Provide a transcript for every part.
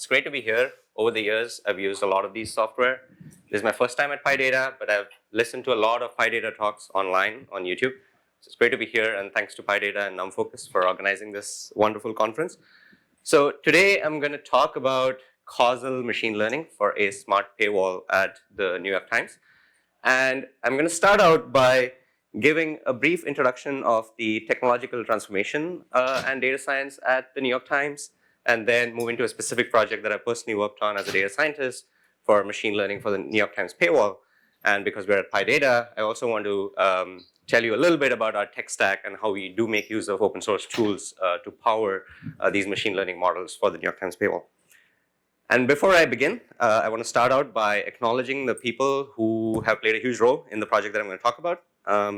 It's great to be here. Over the years, I've used a lot of these software. This is my first time at PyData, but I've listened to a lot of PyData talks online on YouTube. So it's great to be here, and thanks to PyData and NumFocus for organizing this wonderful conference. So today, I'm going to talk about causal machine learning for a smart paywall at the New York Times. And I'm going to start out by giving a brief introduction of the technological transformation and data science at the New York Times, and then move into a specific project that I personally worked on as a data scientist for machine learning for the New York Times paywall. And because we're at PyData, I also want to tell you a little bit about our tech stack and how we do make use of open source tools to power these machine learning models for the New York Times paywall. And before I begin, I want to start out by acknowledging the people who have played a huge role in the project that I'm going to talk about.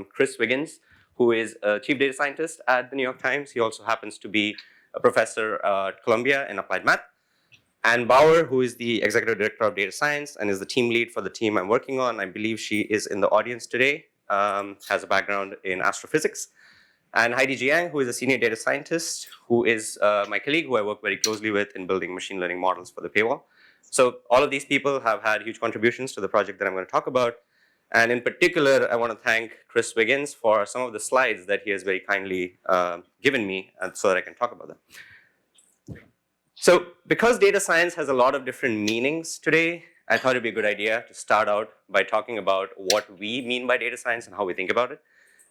Chris Wiggins, who is a chief data scientist at the New York Times. He also happens to be a professor at Columbia in applied math. Ann Bauer, who is the executive director of data science and is the team lead for the team I'm working on. I believe she is in the audience today, has a background in astrophysics. And Heidi Jiang, who is a senior data scientist, who is my colleague who I work very closely with in building machine learning models for the paywall. So all of these people have had huge contributions to the project that I'm going to talk about. And in particular, I want to thank Chris Wiggins for some of the slides that he has very kindly given me so that I can talk about them. So because data science has a lot of different meanings today, I thought it'd be a good idea to start out by talking about what we mean by data science and how we think about it.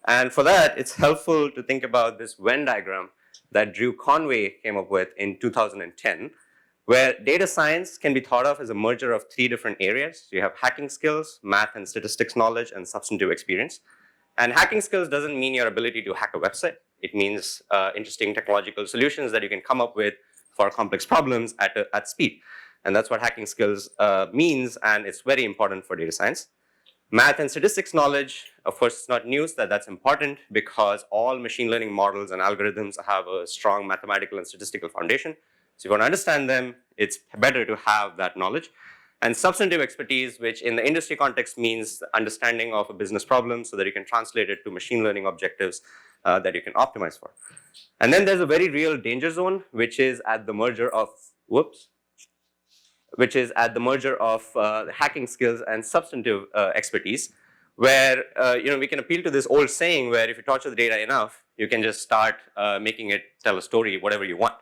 And for that, it's helpful to think about this Venn diagram that Drew Conway came up with in 2010, where data science can be thought of as a merger of three different areas. So you have hacking skills, math and statistics knowledge, and substantive experience. And hacking skills doesn't mean your ability to hack a website. It means interesting technological solutions that you can come up with for complex problems at speed. And that's what hacking skills means, and it's very important for data science. Math and statistics knowledge, of course, it's not news that that's important because all machine learning models and algorithms have a strong mathematical and statistical foundation. So if you want to understand them, it's better to have that knowledge. And substantive expertise, which in the industry context means understanding of a business problem so that you can translate it to machine learning objectives that you can optimize for. And then there's a very real danger zone, which is at the merger of, hacking skills and substantive expertise, where we can appeal to this old saying where if you torture the data enough, you can just start making it tell a story, whatever you want.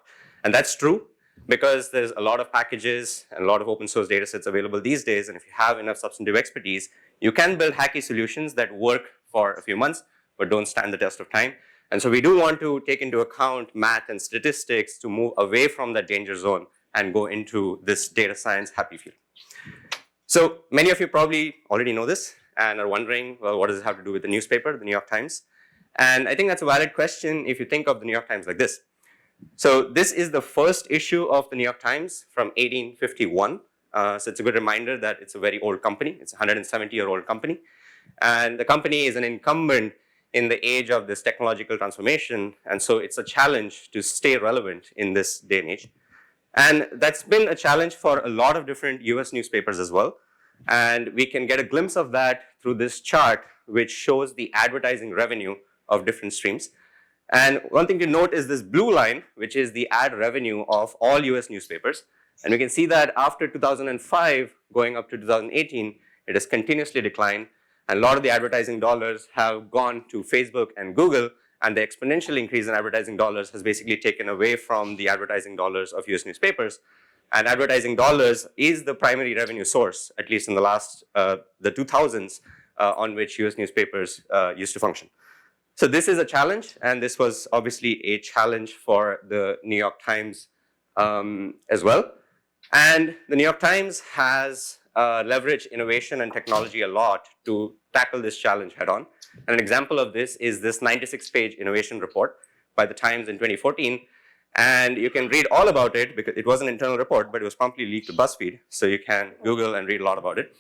And that's true because there's a lot of packages and a lot of open source data sets available these days. And if you have enough substantive expertise, you can build hacky solutions that work for a few months, but don't stand the test of time. And so we do want to take into account math and statistics to move away from that danger zone and go into this data science happy field. So many of you probably already know this and are wondering, well, what does it have to do with the newspaper, the New York Times? And I think that's a valid question if you think of the New York Times like this. So this is the first issue of the New York Times from 1851. So it's a good reminder that it's a very old company. It's a 170-year-old company. And the company is an incumbent in the age of this technological transformation. And so it's a challenge to stay relevant in this day and age. And that's been a challenge for a lot of different US newspapers as well. And we can get a glimpse of that through this chart, which shows the advertising revenue of different streams. And one thing to note is this blue line, which is the ad revenue of all US newspapers. And we can see that after 2005, going up to 2018, it has continuously declined. And a lot of the advertising dollars have gone to Facebook and Google, and the exponential increase in advertising dollars has basically taken away from the advertising dollars of US newspapers. And advertising dollars is the primary revenue source, at least in the last, the 2000s, on which US newspapers used to function. So this is a challenge, and this was obviously a challenge for the New York Times as well. And the New York Times has leveraged innovation and technology a lot to tackle this challenge head on. And an example of this is this 96-page innovation report by the Times in 2014. And you can read all about it because it was an internal report, but it was promptly leaked to BuzzFeed. So you can Google and read a lot about it.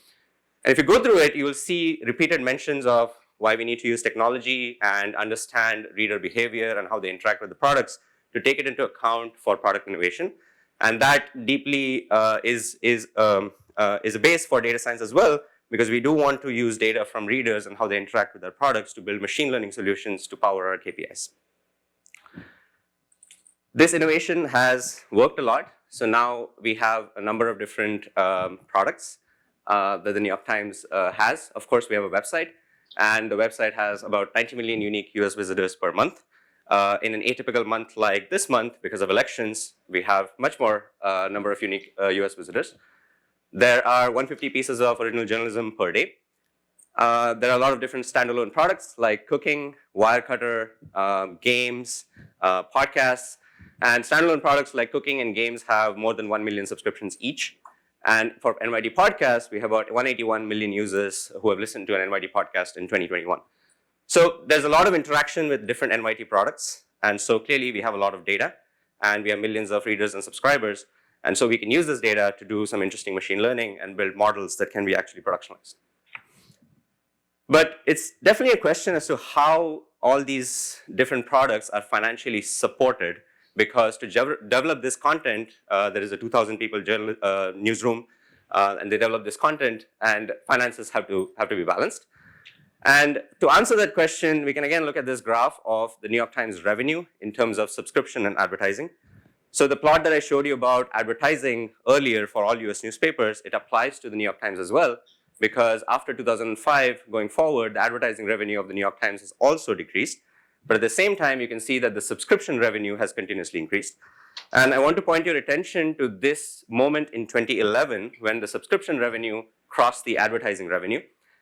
And if you go through it, you will see repeated mentions of why we need to use technology and understand reader behavior and how they interact with the products to take it into account for product innovation. And that deeply is a base for data science as well, because we do want to use data from readers and how they interact with our products to build machine learning solutions to power our KPIs. This innovation has worked a lot. So now we have a number of different products that the New York Times has. Of course, we have a website, and the website has about 90 million unique US visitors per month. In an atypical month like this month, because of elections, we have much more number of unique US visitors. There are 150 pieces of original journalism per day. There are a lot of different standalone products like cooking, Wirecutter, games, podcasts. And standalone products like cooking and games have more than 1 million subscriptions each. And for NYT podcasts, we have about 181 million users who have listened to an NYT podcast in 2021. So there's a lot of interaction with different NYT products. And so clearly we have a lot of data, and we have millions of readers and subscribers. And so we can use this data to do some interesting machine learning and build models that can be actually productionized. But it's definitely a question as to how all these different products are financially supported, because to develop this content, there is a 2,000 people newsroom, and they develop this content, and finances have to be balanced. And to answer that question, we can again look at this graph of the New York Times revenue in terms of subscription and advertising. So the plot that I showed you about advertising earlier for all US newspapers, it applies to the New York Times as well, because after 2005 going forward, the advertising revenue of the New York Times has also decreased. But at the same time, you can see that the subscription revenue has continuously increased. And I want to point your attention to this moment in 2011 when the subscription revenue crossed the advertising revenue.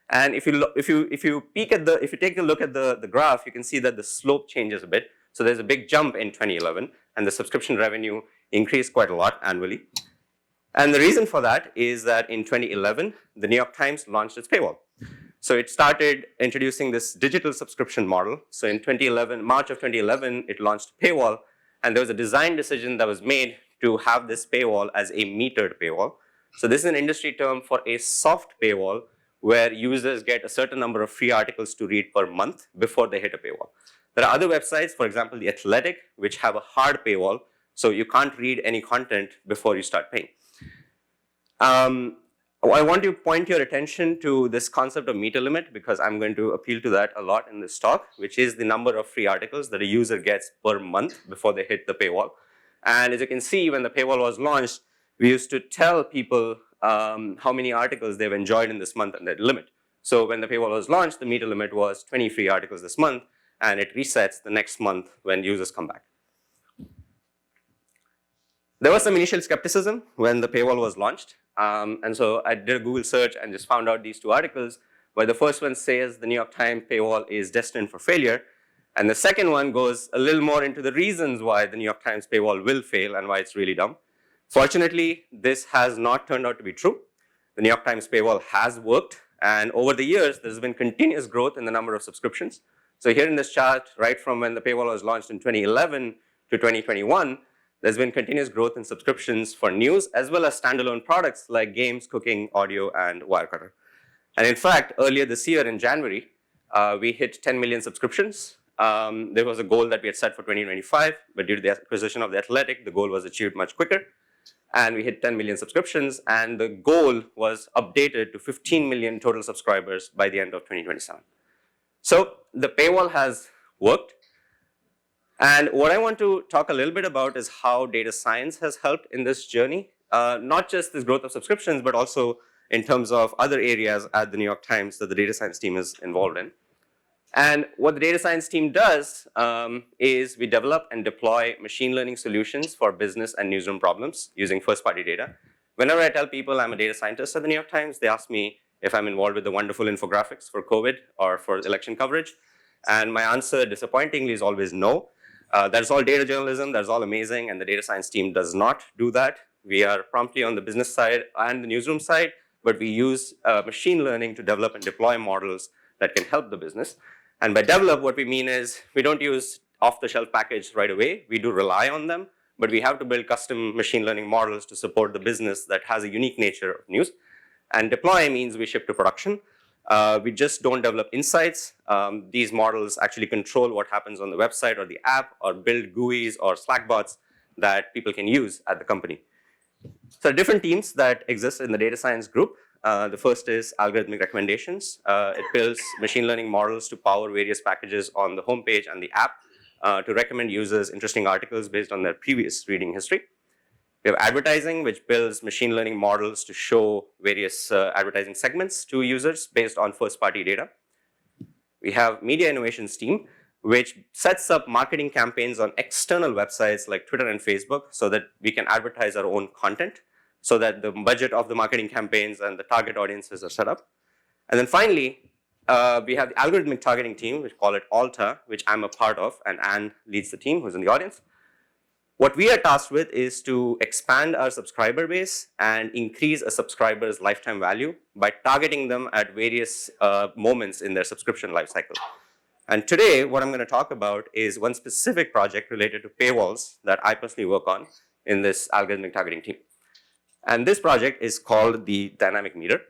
And if you take a look at the graph, you can see that the slope changes a bit. So there's a big jump in 2011, and the subscription revenue increased quite a lot annually. And the reason for that is that in 2011, the New York Times launched its paywall. So it started introducing this digital subscription model. So in March of 2011, it launched paywall, and there was a design decision that was made to have this paywall as a metered paywall. So this is an industry term for a soft paywall, where users get a certain number of free articles to read per month before they hit a paywall. There are other websites, for example, The Athletic, which have a hard paywall, so you can't read any content before you start paying. I want to point your attention to this concept of meter limit, because I'm going to appeal to that a lot in this talk, which is the number of free articles that a user gets per month before they hit the paywall. And as you can see, when the paywall was launched, we used to tell people how many articles they've enjoyed in this month and that limit. So when the paywall was launched, the meter limit was 20 free articles this month, and it resets the next month when users come back. There was some initial skepticism when the paywall was launched. And so I did a Google search and just found out these two articles, where the first one says the New York Times paywall is destined for failure. And the second one goes a little more into the reasons why the New York Times paywall will fail and why it's really dumb. Fortunately, this has not turned out to be true. The New York Times paywall has worked, and over the years, there's been continuous growth in the number of subscriptions. So here in this chart, right from when the paywall was launched in 2011 to 2021, there's been continuous growth in subscriptions for news, as well as standalone products like games, cooking, audio, and Wirecutter. And in fact, earlier this year in January, we hit 10 million subscriptions. There was a goal that we had set for 2025, but due to the acquisition of The Athletic, the goal was achieved much quicker. And we hit 10 million subscriptions, and the goal was updated to 15 million total subscribers by the end of 2027. So the paywall has worked. And what I want to talk a little bit about is how data science has helped in this journey, not just this growth of subscriptions, but also in terms of other areas at the New York Times that the data science team is involved in. And what the data science team does is we develop and deploy machine learning solutions for business and newsroom problems using first-party data. Whenever I tell people I'm a data scientist at the New York Times, they ask me if I'm involved with the wonderful infographics for COVID or for election coverage. And my answer, disappointingly, is always no. That's all data journalism, that's all amazing, and the data science team does not do that. We are promptly on the business side and the newsroom side, but we use machine learning to develop and deploy models that can help the business. And by develop, what we mean is we don't use off-the-shelf package right away. We do rely on them, but we have to build custom machine learning models to support the business that has a unique nature of news. And deploy means we ship to production. We just don't develop insights. These models actually control what happens on the website or the app, or build GUIs or Slack bots that people can use at the company. So different teams that exist in the data science group. The first is algorithmic recommendations. It builds machine learning models to power various packages on the homepage and the app to recommend users interesting articles based on their previous reading history. We have advertising, which builds machine learning models to show various advertising segments to users based on first-party data. We have media innovations team, which sets up marketing campaigns on external websites like Twitter and Facebook so that we can advertise our own content, so that the budget of the marketing campaigns and the target audiences are set up. And then finally, we have the algorithmic targeting team, which call it Alta, which I'm a part of, and Anne leads the team, who's in the audience. What we are tasked with is to expand our subscriber base and increase a subscriber's lifetime value by targeting them at various moments in their subscription lifecycle. And today, what I'm going to talk about is one specific project related to paywalls that I personally work on in this algorithmic targeting team. And this project is called the dynamic meter.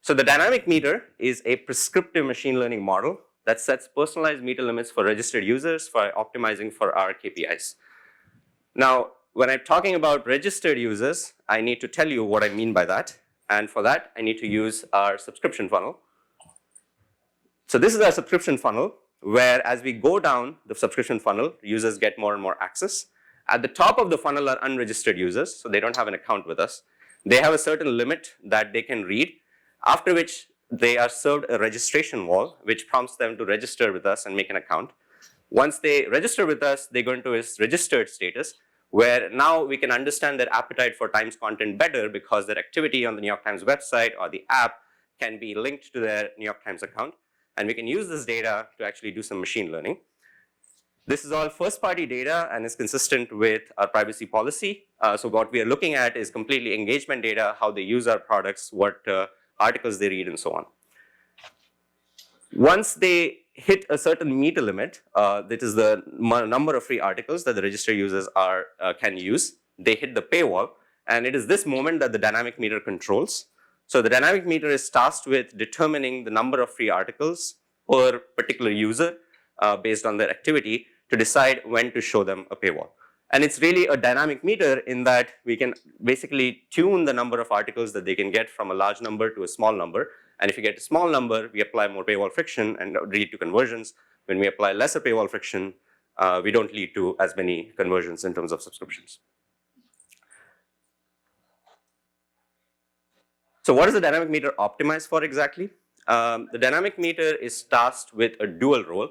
So the dynamic meter is a prescriptive machine learning model that sets personalized meter limits for registered users for optimizing for our KPIs. Now, when I'm talking about registered users, I need to tell you what I mean by that. And for that, I need to use our subscription funnel. So this is our subscription funnel, where as we go down the subscription funnel, users get more and more access. At the top of the funnel are unregistered users, so they don't have an account with us. They have a certain limit that they can read, after which they are served a registration wall, which prompts them to register with us and make an account. Once they register with us, they go into this registered status, where now we can understand their appetite for Times content better because their activity on the New York Times website or the app can be linked to their New York Times account. And we can use this data to actually do some machine learning. This is all first-party data and is consistent with our privacy policy. So what we are looking at is completely engagement data, how they use our products, what articles they read, and so on. Once they hit a certain meter limit, that is the number of free articles that the registered users can use, they hit the paywall, and it is this moment that the dynamic meter controls. So the dynamic meter is tasked with determining the number of free articles per particular user based on their activity to decide when to show them a paywall. And it's really a dynamic meter in that we can basically tune the number of articles that they can get from a large number to a small number. And if you get a small number, we apply more paywall friction and lead to conversions. When we apply lesser paywall friction, we don't lead to as many conversions in terms of subscriptions. So what is the dynamic meter optimized for exactly? The dynamic meter is tasked with a dual role.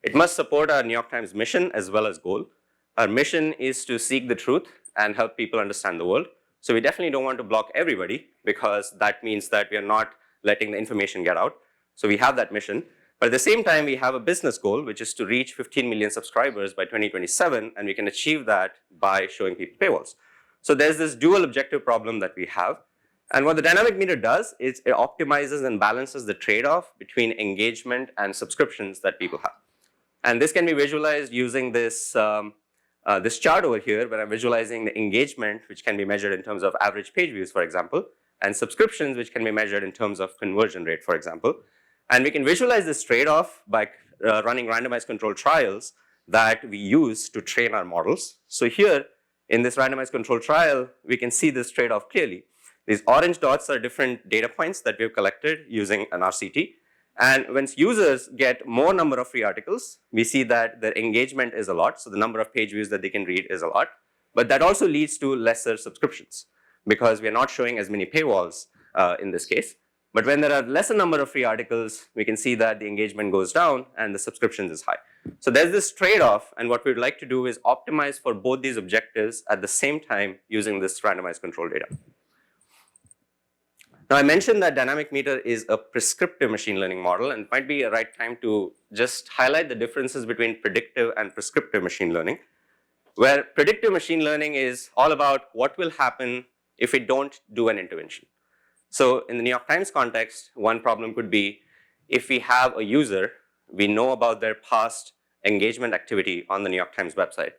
It must support our New York Times mission as well as goal. Our mission is to seek the truth and help people understand the world. So we definitely don't want to block everybody, because that means that we are not letting the information get out. So we have that mission. But at the same time, we have a business goal, which is to reach 15 million subscribers by 2027, and we can achieve that by showing people paywalls. So there's this dual objective problem that we have. And what the dynamic meter does is it optimizes and balances the trade-off between engagement and subscriptions that people have. And this can be visualized using this, this chart over here, where I'm visualizing the engagement, which can be measured in terms of average page views, for example, and subscriptions, which can be measured in terms of conversion rate, for example. And we can visualize this trade-off by running randomized controlled trials that we use to train our models. So here, in this randomized controlled trial, we can see this trade-off clearly. These orange dots are different data points that we've collected using an RCT. And when users get more number of free articles, we see that their engagement is a lot. So the number of page views that they can read is a lot. But that also leads to lesser subscriptions, because we are not showing as many paywalls in this case. But when there are lesser number of free articles, we can see that the engagement goes down and the subscriptions is high. So there's this trade-off, and what we'd like to do is optimize for both these objectives at the same time using this randomized control data. Now, I mentioned that dynamic meter is a prescriptive machine learning model, and it might be a right time to just highlight the differences between predictive and prescriptive machine learning, where predictive machine learning is all about what will happen if we don't do an intervention. So in the New York Times context, one problem could be if we have a user, we know about their past engagement activity on the New York Times website.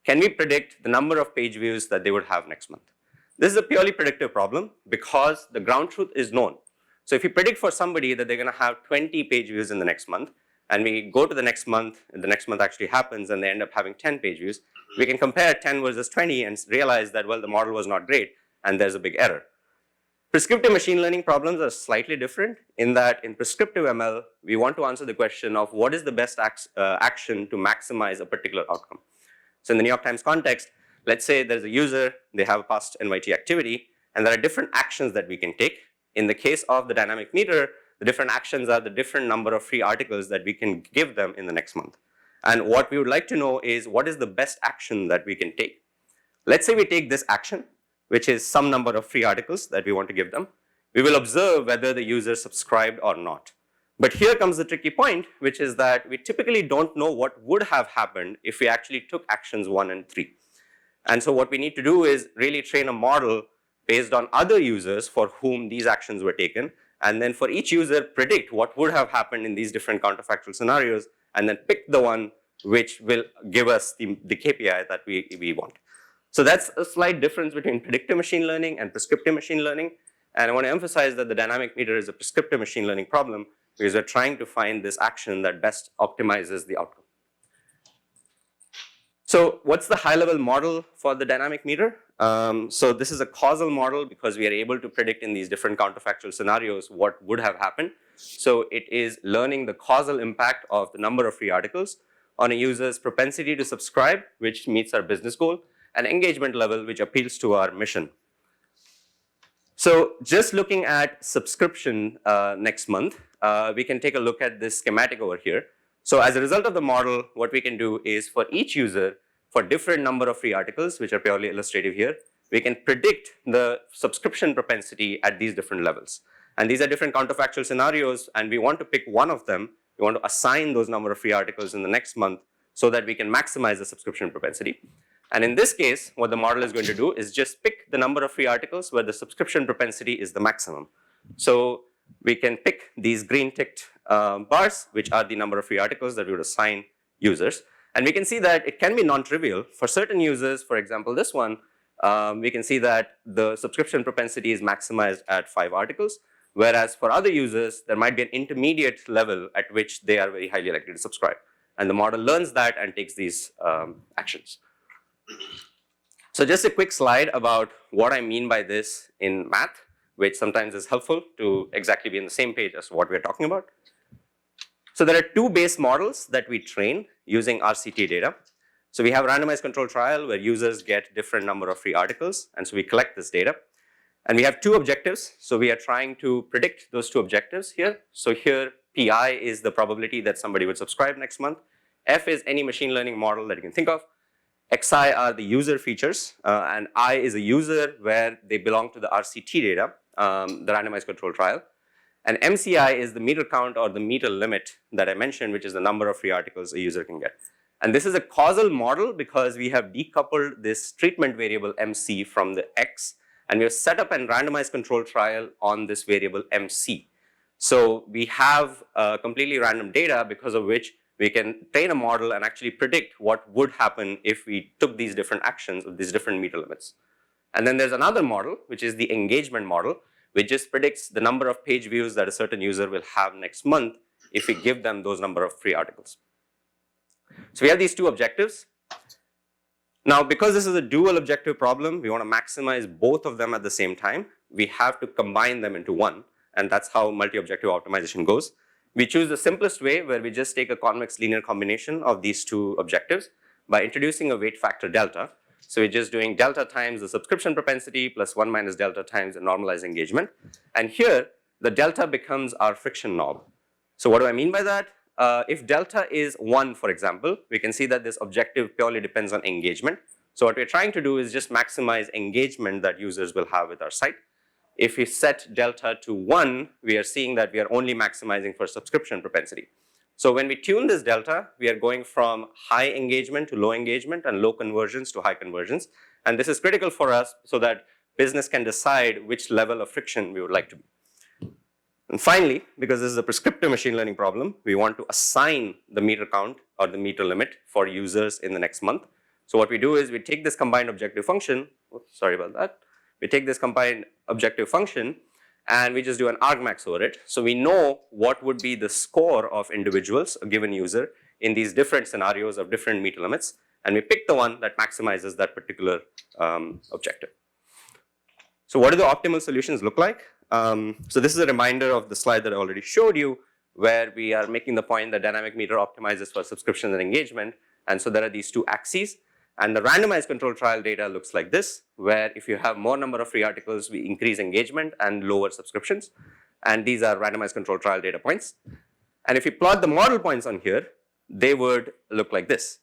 Can we predict the number of page views that they would have next month? This is a purely predictive problem because the ground truth is known. So if you predict for somebody that they're going to have 20 page views in the next month, and we go to the next month, and the next month actually happens, and they end up having 10 page views, we can compare 10 versus 20 and realize that, well, the model was not great, and there's a big error. Prescriptive machine learning problems are slightly different in that in prescriptive ML, we want to answer the question of what is the best action to maximize a particular outcome. So in the New York Times context, let's say there's a user, they have a past NYT activity, and there are different actions that we can take. In the case of the dynamic meter, the different actions are the different number of free articles that we can give them in the next month. And what we would like to know is what is the best action that we can take. Let's say we take this action, which is some number of free articles that we want to give them. We will observe whether the user subscribed or not. But here comes the tricky point, which is that we typically don't know what would have happened if we actually took actions 1 and 3. And so what we need to do is really train a model based on other users for whom these actions were taken, and then for each user predict what would have happened in these different counterfactual scenarios, and then pick the one which will give us the KPI that we want. So that's a slight difference between predictive machine learning and prescriptive machine learning. And I want to emphasize that the dynamic meter is a prescriptive machine learning problem because we're trying to find this action that best optimizes the outcome. So what's the high-level model for the dynamic meter? So this is a causal model because we are able to predict in these different counterfactual scenarios what would have happened. So it is learning the causal impact of the number of free articles on a user's propensity to subscribe, which meets our business goal, and engagement level, which appeals to our mission. So just looking at subscription next month, we can take a look at this schematic over here. So as a result of the model, what we can do is for each user, for different number of free articles, which are purely illustrative here, we can predict the subscription propensity at these different levels. And these are different counterfactual scenarios, and we want to pick one of them. We want to assign those number of free articles in the next month so that we can maximize the subscription propensity. And in this case, what the model is going to do is just pick the number of free articles where the subscription propensity is the maximum. So we can pick these green ticked bars, which are the number of free articles that we would assign users. And we can see that it can be non-trivial. For certain users, for example, this one, we can see that the subscription propensity is maximized at 5 articles, whereas for other users, there might be an intermediate level at which they are very highly likely to subscribe. And the model learns that and takes these actions. So just a quick slide about what I mean by this in math, which sometimes is helpful to exactly be on the same page as what we're talking about. So there are 2 base models that we train using RCT data. So we have randomized control trial where users get different number of free articles, and so we collect this data. And we have 2 objectives, so we are trying to predict those 2 objectives here. So here, PI is the probability that somebody would subscribe next month. F is any machine learning model that you can think of. Xi are the user features, and I is a user where they belong to the RCT data, the randomized control trial. And MCI is the meter count or the meter limit that I mentioned, which is the number of free articles a user can get. And this is a causal model because we have decoupled this treatment variable MC from the X, and we have set up a randomized control trial on this variable MC. So we have completely random data because of which we can train a model and actually predict what would happen if we took these different actions with these different meter limits. And then there's another model, which is the engagement model, which just predicts the number of page views that a certain user will have next month if we give them those number of free articles. So we have these 2 objectives. Now, because this is a dual objective problem, we want to maximize both of them at the same time. We have to combine them into one, and that's how multi-objective optimization goes. We choose the simplest way where we just take a convex linear combination of these 2 objectives by introducing a weight factor delta. So we're just doing delta times the subscription propensity plus 1 minus delta times the normalized engagement. And here, the delta becomes our friction knob. So what do I mean by that? If delta is 1, for example, we can see that this objective purely depends on engagement. So what we're trying to do is just maximize engagement that users will have with our site. If we set delta to 1, we are seeing that we are only maximizing for subscription propensity. So when we tune this delta, we are going from high engagement to low engagement and low conversions to high conversions. And this is critical for us so that business can decide which level of friction we would like to be. And finally, because this is a prescriptive machine learning problem, we want to assign the meter count or the meter limit for users in the next month. So what we do is we take this combined objective function, oops, sorry about that. We take this combined objective function and we just do an argmax over it. So we know what would be the score of individuals, a given user, in these different scenarios of different meter limits, and we pick the one that maximizes that particular objective. So what do the optimal solutions look like? So this is a reminder of the slide that I already showed you, where we are making the point that dynamic meter optimizes for subscription and engagement, and so there are these 2 axes. And the randomized control trial data looks like this, where if you have more number of free articles, we increase engagement and lower subscriptions. And these are randomized control trial data points. And if you plot the model points on here, they would look like this.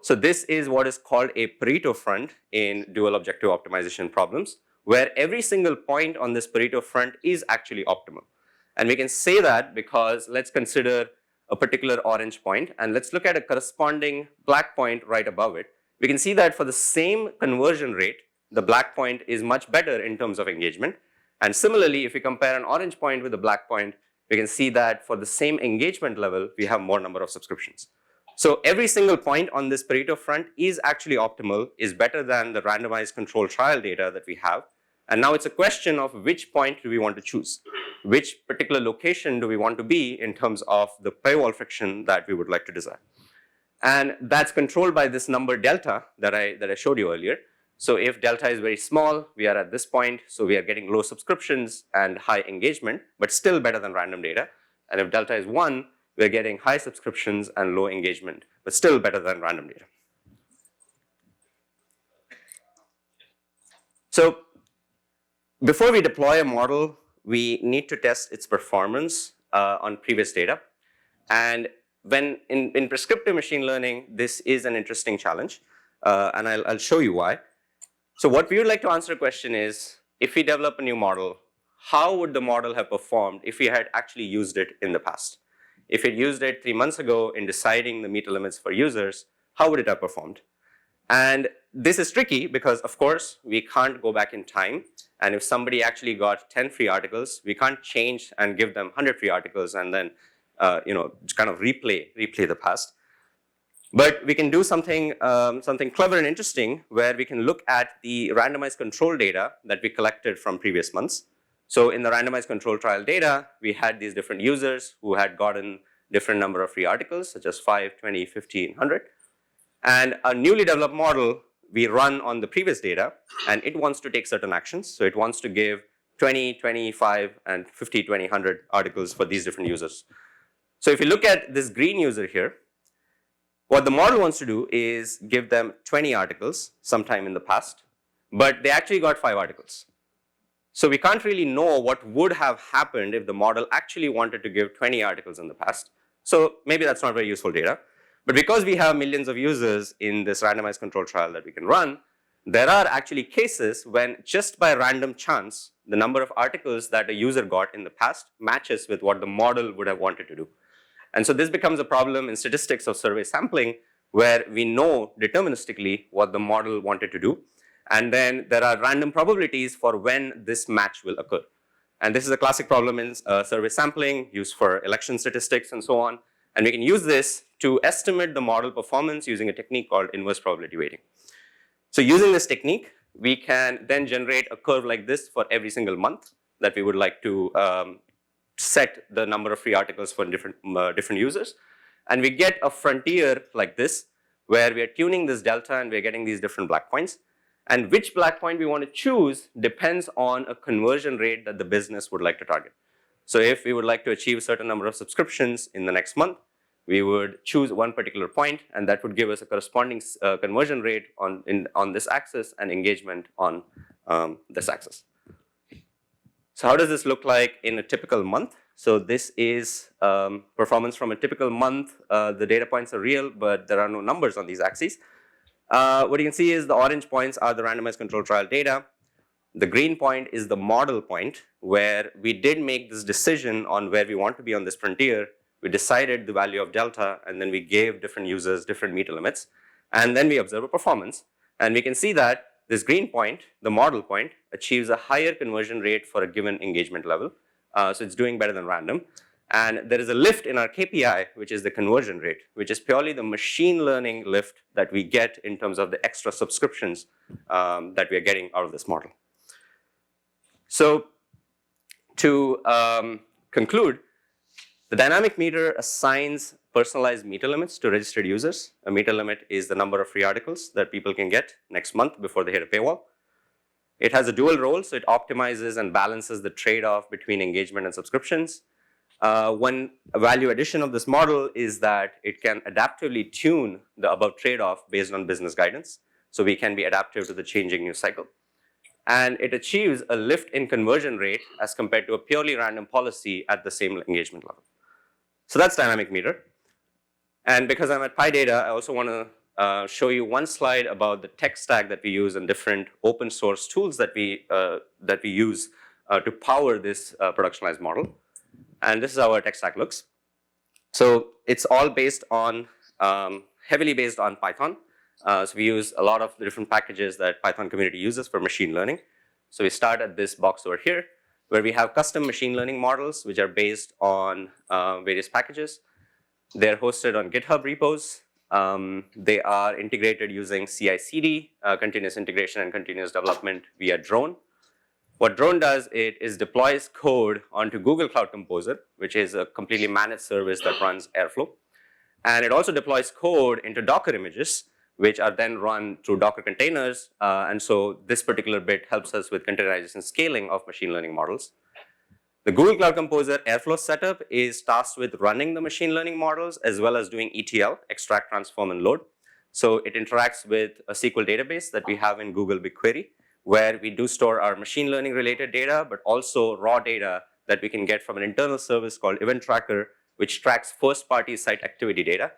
So this is what is called a Pareto front in dual objective optimization problems, where every single point on this Pareto front is actually optimal. And we can say that because let's consider a particular orange point, and let's look at a corresponding black point right above it. We can see that for the same conversion rate, the black point is much better in terms of engagement. And similarly, if we compare an orange point with a black point, we can see that for the same engagement level, we have more number of subscriptions. So every single point on this Pareto front is actually optimal, is better than the randomized control trial data that we have. And now it's a question of which point do we want to choose? Which particular location do we want to be in terms of the paywall friction that we would like to design? And that's controlled by this number delta that I showed you earlier. So if delta is very small, we are at this point, so we are getting low subscriptions and high engagement, but still better than random data. And if delta is 1, we're getting high subscriptions and low engagement, but still better than random data. So before we deploy a model, we need to test its performance on previous data. And when in prescriptive machine learning, this is an interesting challenge, and I'll show you why. So what we would like to answer a question is, if we develop a new model, how would the model have performed if we had actually used it in the past? If we had used it 3 months ago in deciding the meter limits for users, how would it have performed? And this is tricky because, of course, we can't go back in time. And if somebody actually got 10 free articles, we can't change and give them 100 free articles and then kind of replay the past. But we can do something clever and interesting where we can look at the randomized control data that we collected from previous months. So in the randomized control trial data, we had these different users who had gotten different number of free articles, such as 5, 20, 50, 100. And a newly developed model we run on the previous data, and it wants to take certain actions. So it wants to give 20, 25, and 50, 20, 100 articles for these different users. So if you look at this green user here, what the model wants to do is give them 20 articles sometime in the past, but they actually got 5 articles. So we can't really know what would have happened if the model actually wanted to give 20 articles in the past. So maybe that's not very useful data. But because we have millions of users in this randomized control trial that we can run, there are actually cases when just by random chance, the number of articles that a user got in the past matches with what the model would have wanted to do. And so this becomes a problem in statistics of survey sampling, where we know deterministically what the model wanted to do. And then there are random probabilities for when this match will occur. And this is a classic problem in survey sampling used for election statistics and so on. And we can use this to estimate the model performance using a technique called inverse probability weighting. So using this technique, we can then generate a curve like this for every single month that we would like to set the number of free articles for different users. And we get a frontier like this, where we are tuning this delta and we're getting these different black points. And which black point we want to choose depends on a conversion rate that the business would like to target. So if we would like to achieve a certain number of subscriptions in the next month, we would choose one particular point, and that would give us a corresponding conversion rate on this axis and engagement on this axis. So how does this look like in a typical month? So this is performance from a typical month. The data points are real, but there are no numbers on these axes. What you can see is the orange points are the randomized control trial data. The green point is the model point, where we did make this decision on where we want to be on this frontier. We decided the value of delta, and then we gave different users different meter limits. And then we observe a performance. And we can see that this green point, the model point, achieves a higher conversion rate for a given engagement level. So it's doing better than random. And there is a lift in our KPI, which is the conversion rate, which is purely the machine learning lift that we get in terms of the extra subscriptions that we are getting out of this model. So to conclude, the dynamic meter assigns personalized meter limits to registered users. A meter limit is the number of free articles that people can get next month before they hit a paywall. It has a dual role, so it optimizes and balances the trade-off between engagement and subscriptions. One value addition of this model is that it can adaptively tune the above trade-off based on business guidance. so we can be adaptive to the changing news cycle. And it achieves a lift in conversion rate as compared to a purely random policy at the same engagement level. So that's dynamic meter. And because I'm at PyData, I also want to show you one slide about the tech stack that we use and different open source tools that we use to power this productionalized model. And this is how our tech stack looks. So it's all based on, heavily based on Python. So we use a lot of the different packages that Python community uses for machine learning. So we start at this box over here, where we have custom machine learning models, which are based on various packages. They're hosted on GitHub repos. They are integrated using CI/CD, continuous integration and continuous development via Drone. What Drone does, it is deploys code onto Google Cloud Composer, which is a completely managed service that runs Airflow. And it also deploys code into Docker images, which are then run through Docker containers. And so this particular bit helps us with containerization scaling of machine learning models. The Google Cloud Composer Airflow setup is tasked with running the machine learning models as well as doing ETL, extract, transform, and load. So it interacts with a SQL database that we have in Google BigQuery, where we do store our machine learning related data, but also raw data that we can get from an internal service called Event Tracker, which tracks first-party site activity data.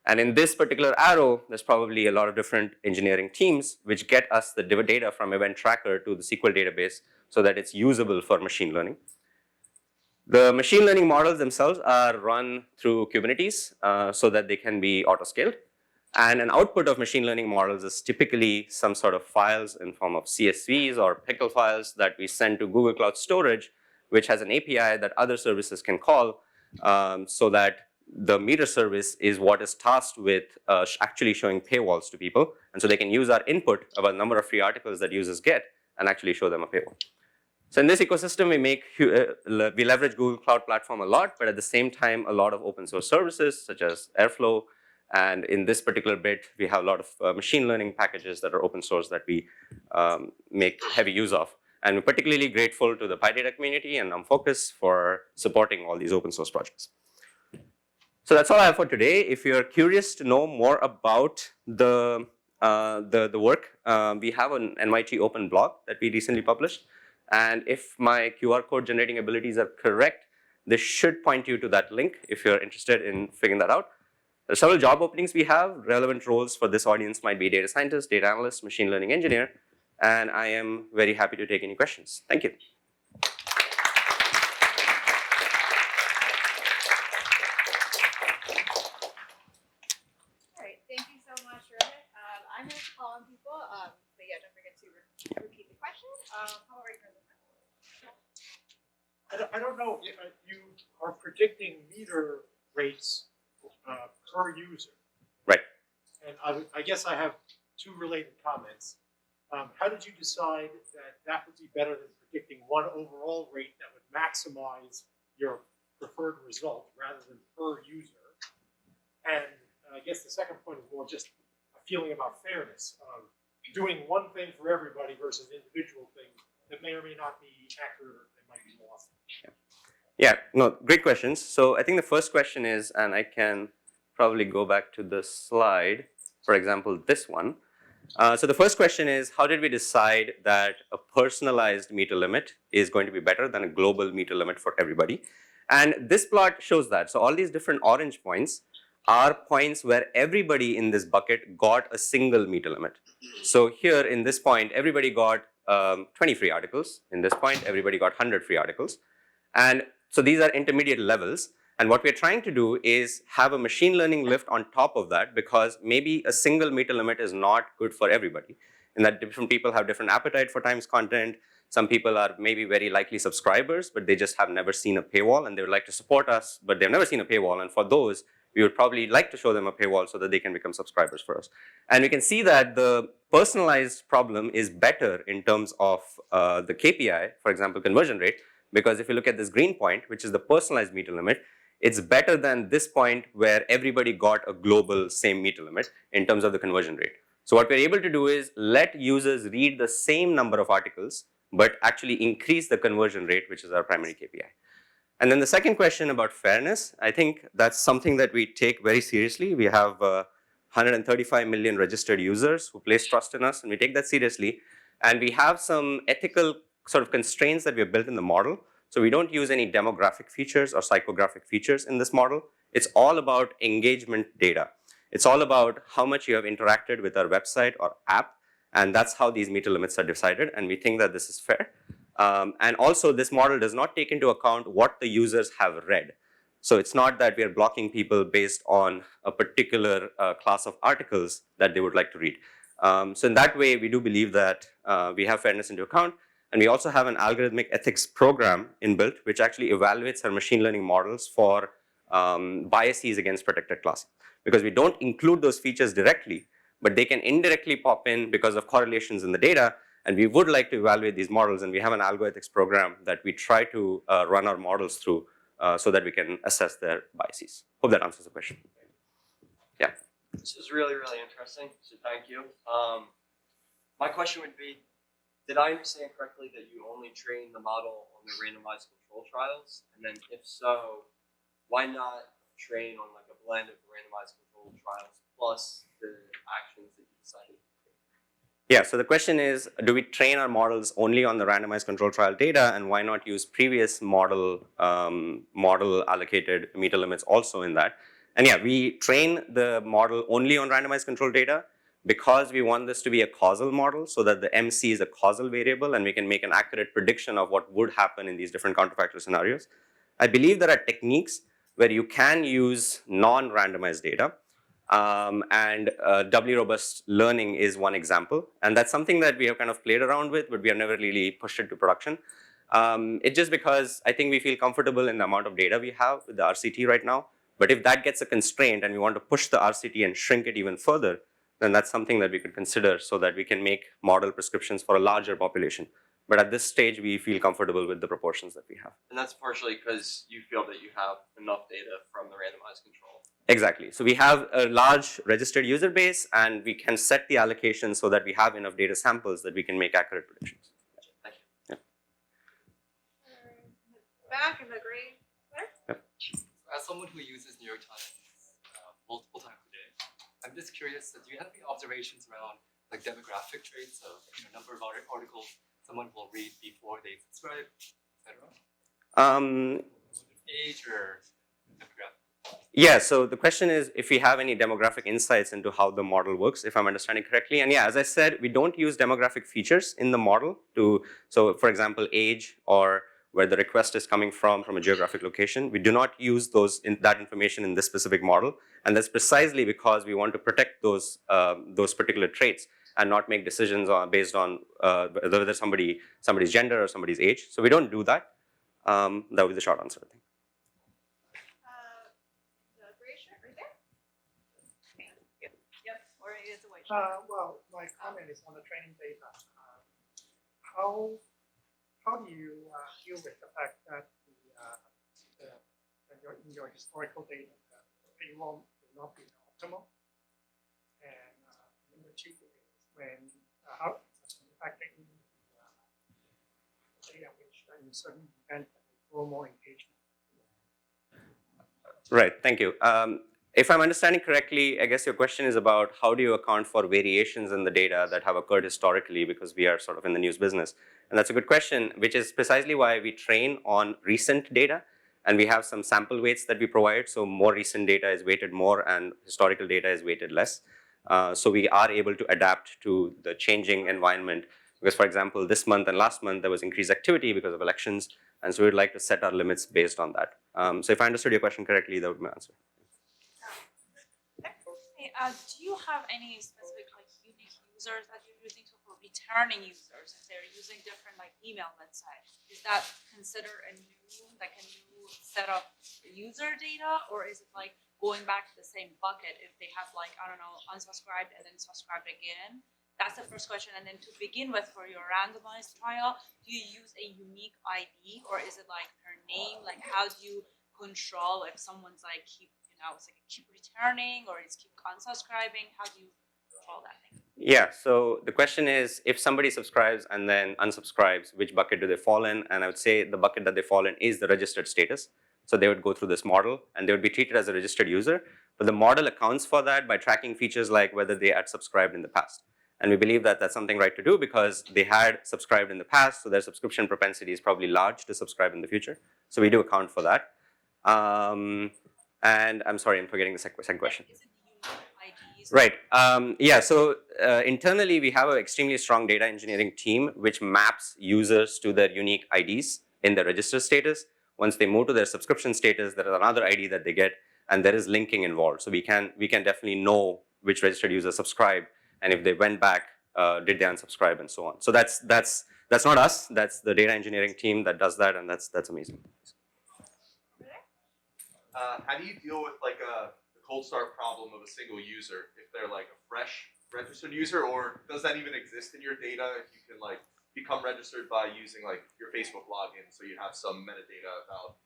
And in this particular arrow, there's probably a lot of different engineering teams which get us the data from Event Tracker to the SQL database so that it's usable for machine learning. The machine learning models themselves are run through Kubernetes so that they can be auto-scaled. And an output of machine learning models is typically some sort of files in form of CSVs or pickle files that we send to Google Cloud Storage, which has an API that other services can call so that the meter service is what is tasked with actually showing paywalls to people. And so they can use our input about the number of free articles that users get and actually show them a paywall. So in this ecosystem, we leverage Google Cloud Platform a lot, but at the same time, a lot of open source services such as Airflow. And in this particular bit, we have a lot of machine learning packages that are open source that we make heavy use of. And we're particularly grateful to the PyData community and Focus for supporting all these open source projects. So that's all I have for today. If you're curious to know more about the work, we have an M.I.T. open blog that we recently published. And if my QR code generating abilities are correct, this should point you to that link if you're interested in figuring that out. There are several job openings we have. Relevant roles for this audience might be data scientist, data analyst, machine learning engineer, and I am very happy to take any questions. Thank you. All right, thank you so much, Rohit. I'm going to call on people, but yeah, don't forget to repeat the question. How are you going to I don't know if you are predicting meter rates per user. Right. And I guess I have two related comments. How did you decide that that would be better than predicting one overall rate that would maximize your preferred result rather than per user? And I guess the second point is more just a feeling about fairness of doing one thing for everybody versus individual things that may or may not be accurate or they might be lost. Yeah, no, great questions. So I think the first question is, and I can probably go back to the slide, for example, this one. So the first question is, how did we decide that a personalized meter limit is going to be better than a global meter limit for everybody? And this plot shows that. So all these different orange points are points where everybody in this bucket got a single meter limit. So here in this point, everybody got 20 free articles. In this point, everybody got 100 free articles. And so these are intermediate levels. And what we're trying to do is have a machine learning lift on top of that, because maybe a single meter limit is not good for everybody. And that different people have different appetite for Times content. Some people are maybe very likely subscribers, but they just have never seen a paywall and they would like to support us, but they've never seen a paywall. And for those, we would probably like to show them a paywall so that they can become subscribers for us. And we can see that the personalized problem is better in terms of the KPI, for example, conversion rate, because if you look at this green point, which is the personalized meter limit, it's better than this point where everybody got a global same meter limit in terms of the conversion rate. So what we're able to do is let users read the same number of articles, but actually increase the conversion rate, which is our primary KPI. And then the second question about fairness, I think that's something that we take very seriously. We have 135 million registered users who place trust in us, and we take that seriously. And we have some ethical sort of constraints that we have built in the model. So we don't use any demographic features or psychographic features in this model. It's all about engagement data. It's all about how much you have interacted with our website or app, and that's how these meter limits are decided, and we think that this is fair. And also, this model does not take into account what the users have read. So it's not that we are blocking people based on a particular class of articles that they would like to read. So in that way, we do believe that we have fairness into account. And we also have an algorithmic ethics program inbuilt, which actually evaluates our machine learning models for biases against protected classes. Because we don't include those features directly, but they can indirectly pop in because of correlations in the data. And we would like to evaluate these models, and we have an algorithmics program that we try to run our models through so that we can assess their biases. Hope that answers the question. Yeah. This is really, really interesting, so thank you. My question would be, did I understand correctly that you only train the model on the randomized control trials? And then if so, why not train on like a blend of randomized control trials plus the actions that you decided? Yeah, so the question is, do we train our models only on the randomized control trial data, and why not use previous model allocated meter limits also in that? And yeah, we train the model only on randomized control data because we want this to be a causal model, so that the MC is a causal variable and we can make an accurate prediction of what would happen in these different counterfactual scenarios. I believe there are techniques where you can use non-randomized data. And doubly-robust learning is one example. And that's something that we have kind of played around with, but we have never really pushed it to production. It's just because I think we feel comfortable in the amount of data we have with the RCT right now. But if that gets a constraint and we want to push the RCT and shrink it even further, then that's something that we could consider so that we can make model prescriptions for a larger population. But at this stage, we feel comfortable with the proportions that we have. And that's partially because you feel that you have enough data from the randomized control. Exactly. So we have a large registered user base, and we can set the allocation so that we have enough data samples that we can make accurate predictions. Thank you. Back in the green. There. As someone who uses New York Times multiple times a day, I'm just curious, do you have any observations around like demographic traits of number of articles someone will read before they subscribe, etc.? Age or demographic? Yeah, so the question is if we have any demographic insights into how the model works, if I'm understanding correctly. And yeah, as I said, we don't use demographic features in the model so for example, age or where the request is coming from a geographic location. We do not use that information in this specific model. And that's precisely because we want to protect those particular traits and not make decisions based on whether somebody's gender or somebody's age. So we don't do that. That would be the short answer, I think. The gray shirt right there. Yep. Or it is a white shirt. Well, my comment is on the training data. How do you deal with the fact that in your historical data, the paywall will not be optimal? And number two is when how factor in data which in a certain event will grow more engagement. Right, thank you. If I'm understanding correctly, I guess your question is about how do you account for variations in the data that have occurred historically, because we are sort of in the news business. And that's a good question, which is precisely why we train on recent data, and we have some sample weights that we provide. So more recent data is weighted more and historical data is weighted less. So we are able to adapt to the changing environment. Because for example, this month and last month, there was increased activity because of elections. And so we'd like to set our limits based on that. So if I understood your question correctly, that would be my answer. Do you have any specific unique users that you're using? So for returning users, if they're using different email, let's say, is that considered a new set of user data, or is it going back to the same bucket if they have unsubscribed and then subscribed again? That's the first question. And then to begin with, for your randomized trial, do you use a unique ID, or is it her name? How do you control if someone's keep returning or it's keep unsubscribing? How do you control that thing? Yeah, so the question is, if somebody subscribes and then unsubscribes, which bucket do they fall in? And I would say the bucket that they fall in is the registered status. So they would go through this model and they would be treated as a registered user. but the model accounts for that by tracking features like whether they had subscribed in the past. And we believe that that's something right to do because they had subscribed in the past, so their subscription propensity is probably large to subscribe in the future. So we do account for that. And I'm sorry, I'm forgetting the second question. Is it unique IDs? Right. Yeah. So internally, we have an extremely strong data engineering team which maps users to their unique IDs in their register status. Once they move to their subscription status, there is another ID that they get, and there is linking involved. So we can definitely know which registered user subscribed, and if they went back, did they unsubscribe, and so on. So that's not us. That's the data engineering team that does that, and that's amazing. How do you deal with like the cold start problem of a single user if they're like a fresh registered user, or does that even exist in your data if you can like become registered by using like your Facebook login so you have some metadata about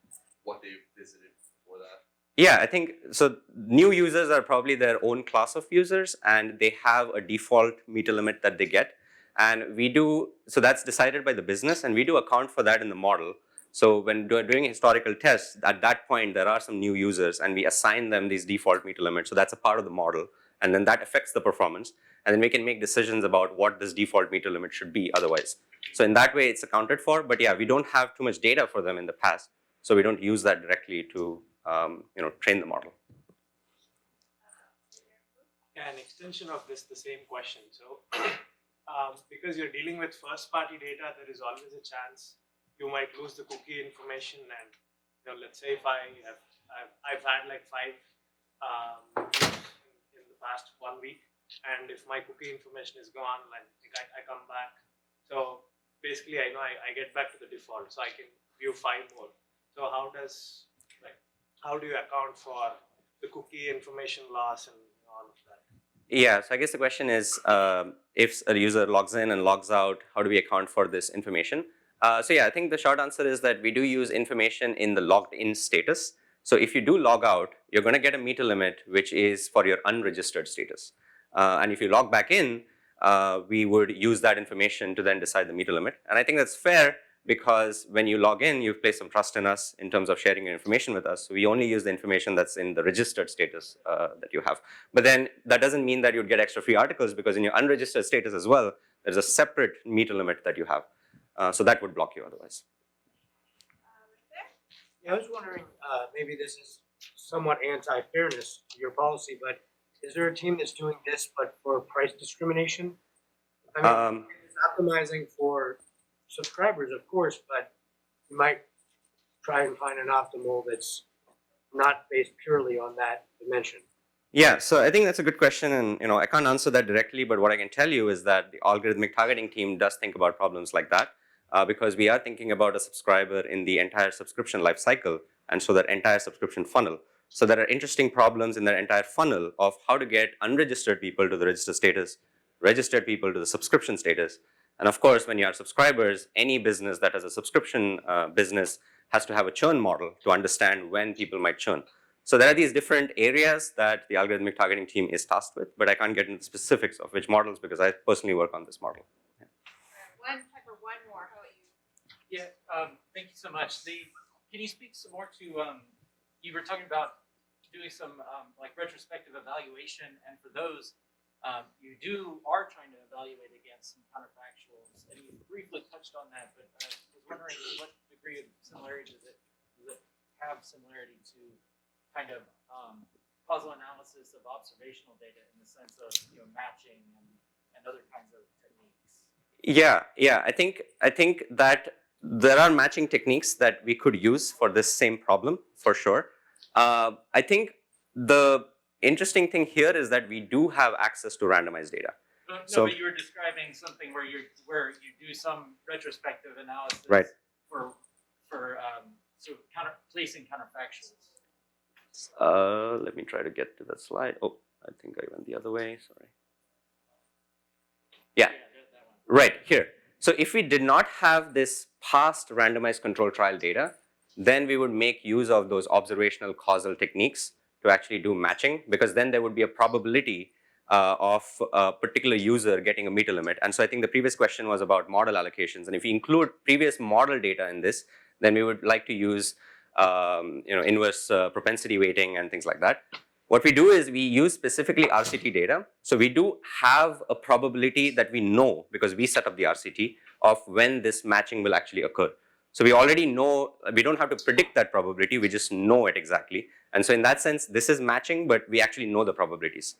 what they've visited before that? Yeah, I think so. New users are probably their own class of users, and they have a default meter limit that they get. And we do, so that's decided by the business, and we do account for that in the model. So when doing historical tests, at that point, there are some new users, and we assign them these default meter limits. So that's a part of the model, and then that affects the performance. And then we can make decisions about what this default meter limit should be otherwise. So in that way, it's accounted for. But yeah, we don't have too much data for them in the past, so we don't use that directly to train the model. Yeah, an extension of this, the same question. So, because you're dealing with first-party data, there is always a chance you might lose the cookie information. And let's say if I've had like 5 in the past 1 week, and if my cookie information is gone, like I come back. So basically, I know I get back to the default, so I can view 5 more. So how do you account for the cookie information loss and all of that? Yeah, so I guess the question is, if a user logs in and logs out, how do we account for this information? So yeah, I think the short answer is that we do use information in the logged in status. So if you do log out, you're going to get a meter limit, which is for your unregistered status. And if you log back in, we would use that information to then decide the meter limit. And I think that's fair because when you log in, you've placed some trust in us in terms of sharing your information with us. So we only use the information that's in the registered status that you have. But then that doesn't mean that you'd get extra free articles because in your unregistered status as well, there's a separate meter limit that you have. So that would block you otherwise. Yeah, I was wondering, maybe this is somewhat anti-fairness to your policy, but is there a team that's doing this but for price discrimination? I mean, it's optimizing for subscribers, of course, but you might try and find an optimal that's not based purely on that dimension. Yeah, so I think that's a good question, and I can't answer that directly, but what I can tell you is that the algorithmic targeting team does think about problems like that, because we are thinking about a subscriber in the entire subscription life cycle, and so that entire subscription funnel. So there are interesting problems in that entire funnel of how to get unregistered people to the registered status, registered people to the subscription status. And of course, when you have subscribers, any business that has a subscription business has to have a churn model to understand when people might churn. So there are these different areas that the algorithmic targeting team is tasked with, but I can't get into the specifics of which models because I personally work on this model. Time for one more. How about you? Yeah, thank you so much. Can you speak some more to, you were talking about doing some like retrospective evaluation, and for those, you are trying to evaluate against some counterfactuals, and you briefly touched on that, but I was wondering what degree of similarity does it have similarity to kind of causal analysis of observational data in the sense of matching and other kinds of techniques? Yeah. I think that there are matching techniques that we could use for this same problem for sure. I think the interesting thing here is that we do have access to randomized data. But you were describing something where you do some retrospective analysis, right? For placing counterfactuals. Let me try to get to that slide. Oh, I think I went the other way. Sorry. Yeah, right here. So if we did not have this past randomized control trial data, then we would make use of those observational causal techniques to actually do matching, because then there would be a probability of a particular user getting a meter limit. And so I think the previous question was about model allocations. And if we include previous model data in this, then we would like to use inverse propensity weighting and things like that. What we do is we use specifically RCT data. So we do have a probability that we know, because we set up the RCT, of when this matching will actually occur. So we already know, we don't have to predict that probability, we just know it exactly. And so in that sense, this is matching, but we actually know the probabilities.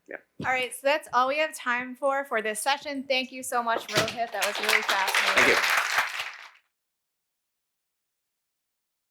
Yeah. All right, so that's all we have time for this session. Thank you so much, Rohit. That was really fascinating. Thank you.